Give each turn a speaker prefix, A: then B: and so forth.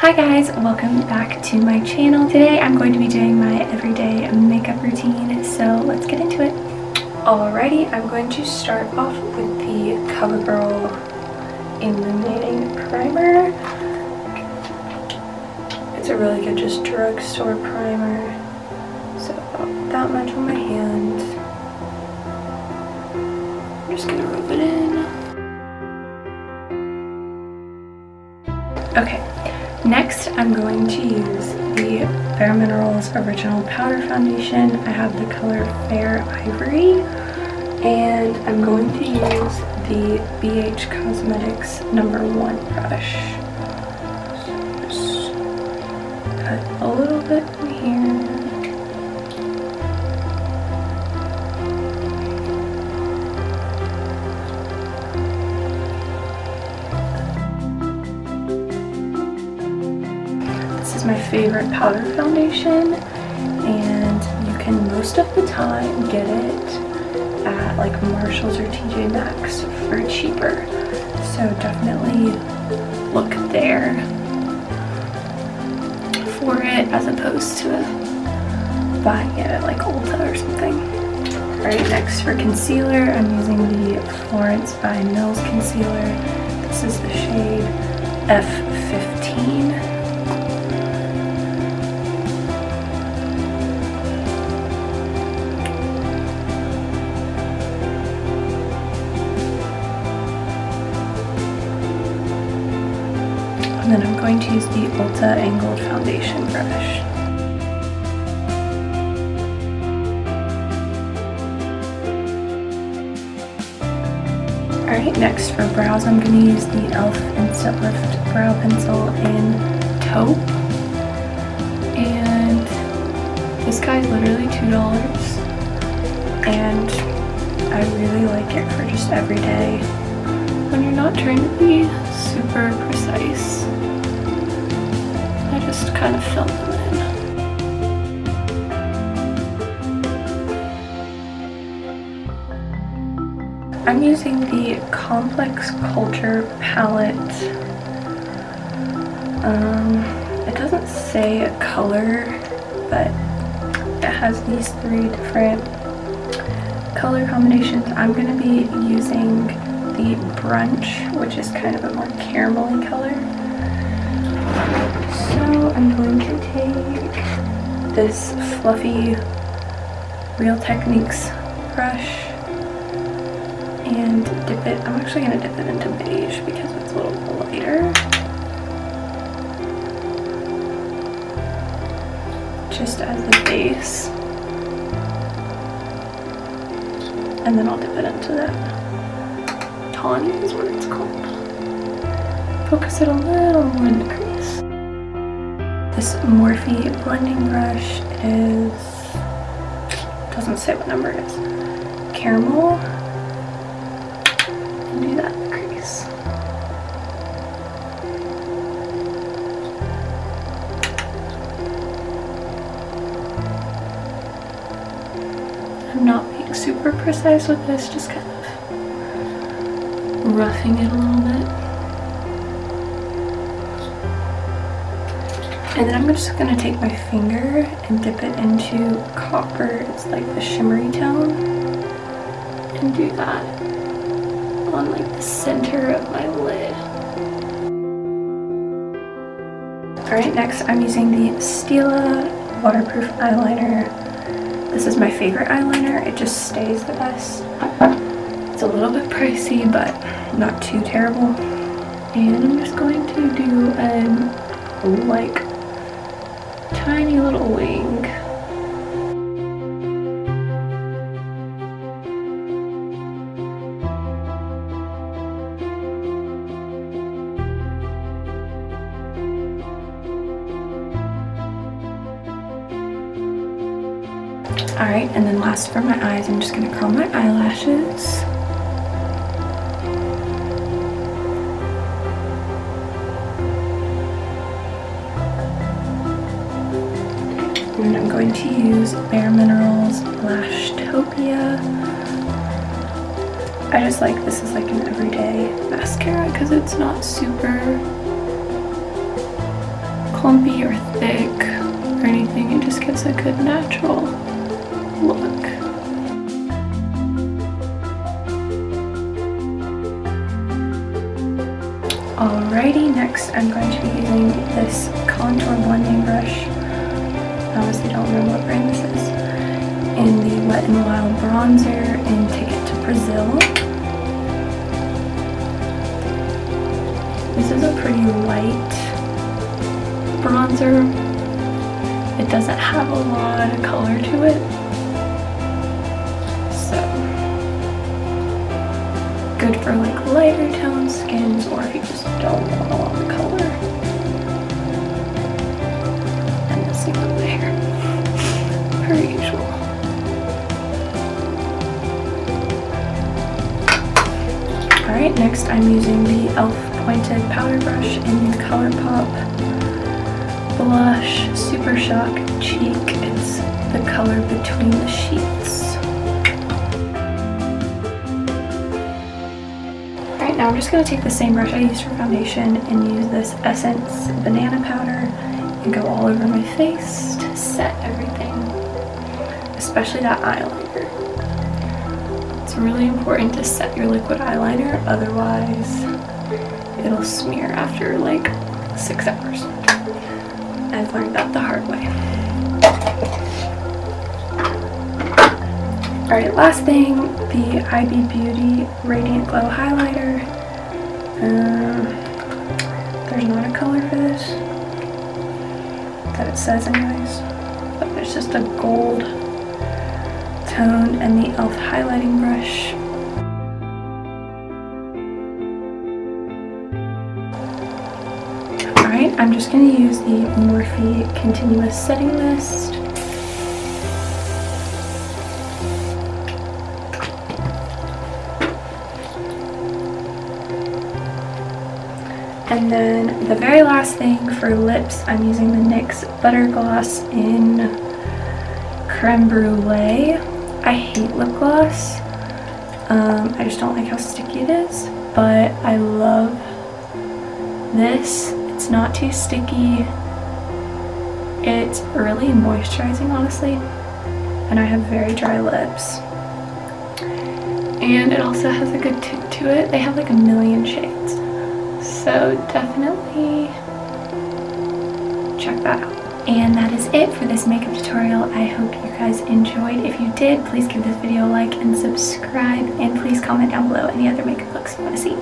A: Hi guys, welcome back to my channel. Today I'm going to be doing my everyday makeup routine, so let's get into it. Alrighty, I'm going to start off with the CoverGirl Illuminating Primer. It's a really good just drugstore primer. So about that much on my hand. I'm just gonna rub it in. Okay. Next, I'm going to use the Bare Minerals Original Powder Foundation. I have the color Fair Ivory, and I'm going to use the BH Cosmetics No. 1 brush. So just cut a little bit from here. This is my favorite powder foundation, and you can most of the time get it at like Marshalls or TJ Maxx for cheaper, so definitely look there for it as opposed to buying it at like Ulta or something. Alright, next for concealer, I'm using the Florence by Mills concealer. This is the shade F15. And then I'm going to use the Ulta Angled Foundation brush. Alright, next for brows, I'm going to use the e.l.f. Instant Lift Brow Pencil in Taupe. And this guy's literally $2. And I really like it for just every day when you're not trying to be super precise. I just kind of fill them in. I'm using the Complex Culture palette. It doesn't say a color, but it has these 3 different color combinations. I'm going to be using the Brunch, which is kind of a more caramelly color. So I'm going to take this fluffy Real Techniques brush and dip it. I'm actually going to dip it into beige because it's a little lighter. Just as the base. And then I'll dip it into that. Tawny is what it's called. Focus it a little more in the crease. This Morphe blending brush doesn't say what number it is. Caramel. And do that in the crease. I'm not being super precise with this, just kind of roughing it a little bit. And then I'm just going to take my finger and dip it into copper. It's like the shimmery tone. And do that on like the center of my lid. Alright, next I'm using the Stila waterproof eyeliner. This is my favorite eyeliner. It just stays the best. It's a little bit pricey, but not too terrible. And I'm just going to do like tiny little wing. Alright, and then last for my eyes, I'm just going to curl my eyelashes. And I'm going to use Bare Minerals Lashtopia. I just like this is like an everyday mascara because it's not super clumpy or thick or anything. It just gives a good natural look. Alrighty, next I'm going to be using this contour blending brush. I honestly don't remember what brand this is. In the Wet n Wild bronzer in Ticket to Brazil. This is a pretty light bronzer. It doesn't have a lot of color to it. So, good for like lighter tone skins, or if you just don't want a lot of color. And messing with my hair, per usual. Alright, next I'm using the e.l.f. pointed powder brush in the ColourPop Blush Super Shock Cheek. It's the color between the sheets. Alright, now I'm just going to take the same brush I used for foundation and use this Essence banana powder and go all over my face to set everything, especially that eyeliner. It's really important to set your liquid eyeliner, otherwise it'll smear after like 6 hours. I've learned that the hard way. Alright, last thing, the IB Beauty Radiant Glow Highlighter. There's not a color for this, that it says anyways, but it's just a gold tone and the e.l.f. highlighting brush. Alright, I'm just going to use the Morphe Continuous Setting Mist. And then the very last thing for lips, I'm using the NYX Butter Gloss in Creme Brulee. I hate lip gloss. I just don't like how sticky it is, but I love this. It's not too sticky. It's really moisturizing, honestly, and I have very dry lips. And it also has a good tint to it. They have like a million shades, so definitely check that out. And that is it for this makeup tutorial. I hope you guys enjoyed. If you did, please give this video a like and subscribe, and please comment down below any other makeup looks you want to see.